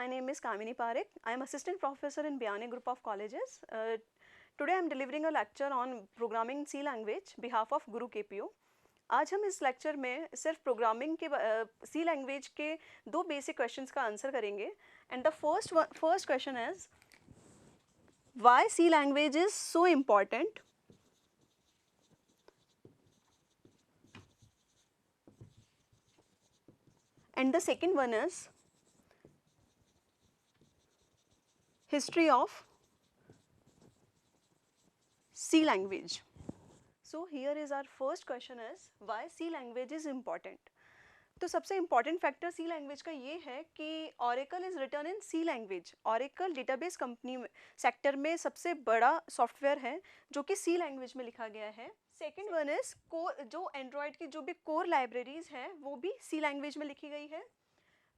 my name is Kamini Parekh. I am assistant professor in Biyani Group of Colleges. Today I am delivering a lecture on programming C language behalf of Guru KPO. आज हम इस lecture में सिर्फ programming के सी language के दो basic questions का answer करेंगे. And the first question is why C language is so important. And the second one is history of C language. So here is our first question is why C language is important. तो सबसे important factor C language का ये है कि Oracle is written in C language. Oracle database company sector में सबसे बड़ा software है जो कि सी लैंग्वेज में लिखा गया है. सेकेंड वन इज जो एंड्रॉयड की जो भी कोर लाइब्रेरीज हैं वो भी सी लैंग्वेज में लिखी गई है.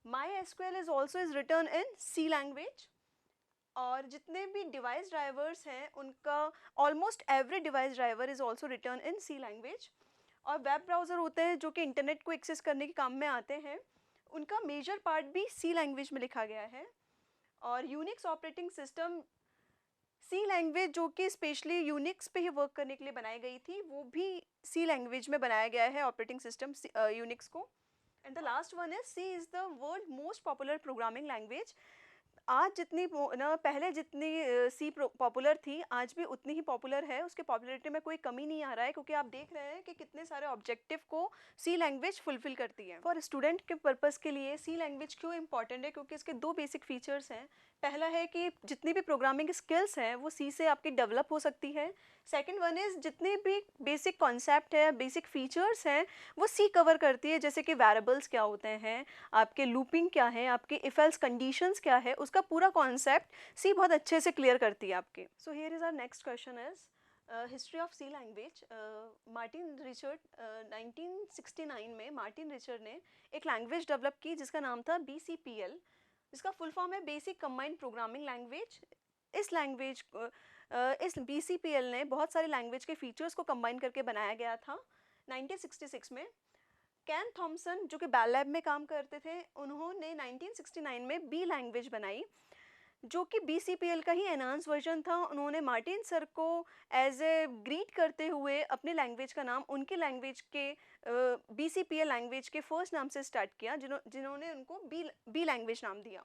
MySQL is also is written in C language. और जितने भी डिवाइस ड्राइवर्स हैं उनका almost every device driver is also written in C language. और वेब ब्राउज़र होते हैं जो कि इंटरनेट को एक्सेस करने के काम में आते हैं, उनका मेजर पार्ट भी सी लैंग्वेज में लिखा गया है. और यूनिक्स ऑपरेटिंग सिस्टम सी लैंग्वेज जो कि स्पेशली यूनिक्स पे ही वर्क करने के लिए बनाई गई थी वो भी सी लैंग्वेज में बनाया गया है ऑपरेटिंग सिस्टम यूनिक्स को. And the last one is C is the world most popular programming language. आज जितनी पहले जितनी सी पॉपुलर थी आज भी उतनी ही पॉपुलर है. उसके पॉपुलरिटी में कोई कमी नहीं आ रहा है क्योंकि आप देख रहे हैं कि कितने सारे ऑब्जेक्टिव को सी लैंग्वेज फुलफिल करती है. फॉर स्टूडेंट के पर्पज़ के लिए सी लैंग्वेज क्यों इंपॉर्टेंट है, क्योंकि इसके दो बेसिक फीचर्स हैं. पहला है कि जितनी भी प्रोग्रामिंग स्किल्स हैं वो सी से आपकी डेवलप हो सकती है. सेकंड वन इज़ जितने भी बेसिक कॉन्सेप्ट है, बेसिक फीचर्स हैं वो सी कवर करती है. जैसे कि वेरिएबल्स क्या होते हैं, आपके लूपिंग क्या है, आपके इफ एल्स कंडीशंस क्या है, उसका पूरा कॉन्सेप्ट सी बहुत अच्छे से क्लियर करती है आपके. So here is our next question is history of C language. Martin Richard 1969 में मार्टिन रिचर्ड ने एक लैंग्वेज डेवलप की जिसका नाम था BCPL, जिसका फुल फॉर्म है बेसिक कंबाइंड प्रोग्रामिंग लैंग्वेज. इस लैंग्वेज इस BCPL ने बहुत सारे लैंग्वेज के फीचर्स को कंबाइन करके बनाया गया था. 1966 में कैन थॉमसन जो कि बेल लैब में काम करते थे उन्होंने 1969 में बी लैंग्वेज बनाई जो कि BCPL का ही एनहांस वर्जन था. उन्होंने मार्टिन सर को एज ए ग्रीट करते हुए अपने लैंग्वेज का नाम उनकी लैंग्वेज के BCPL लैंग्वेज के फर्स्ट नाम से स्टार्ट किया जिन्होंने उनको बी लैंग्वेज नाम दिया.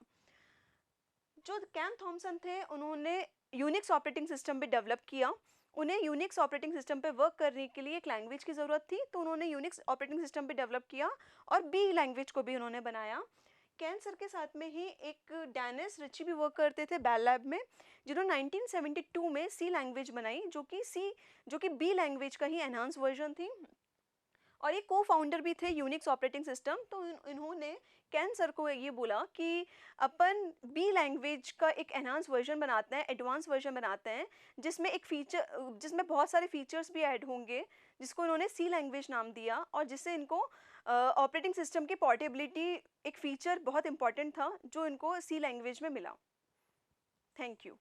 जो कैन थॉमसन थे उन्होंने यूनिक्स ऑपरेटिंग सिस्टम पे डेवलप किया. उन्हें यूनिक्स ऑपरेटिंग सिस्टम पे वर्क करने के लिए एक लैंग्वेज की ज़रूरत थी तो उन्होंने यूनिक्स ऑपरेटिंग सिस्टम पे डेवलप किया और बी लैंग्वेज को भी उन्होंने बनाया. कैन सर के साथ में ही एक डेनिस रिची भी वर्क करते थे बेल लैब में जिन्होंने 1972 में सी लैंग्वेज बनाई जो कि बी लैंग्वेज का ही एनहांस वर्जन थी. और ये को फाउंडर भी थे यूनिक्स ऑपरेटिंग सिस्टम. तो इन्होंने कैन सर को ये बोला कि अपन बी लैंग्वेज का एक एनहांस वर्जन बनाते हैं, एडवांस वर्जन बनाते हैं जिसमें बहुत सारे फीचर्स भी ऐड होंगे, जिसको इन्होंने सी लैंग्वेज नाम दिया और जिससे इनको ऑपरेटिंग सिस्टम की पोर्टेबिलिटी एक फ़ीचर बहुत इंपॉर्टेंट था जो इनको सी लैंग्वेज में मिला. Thank you.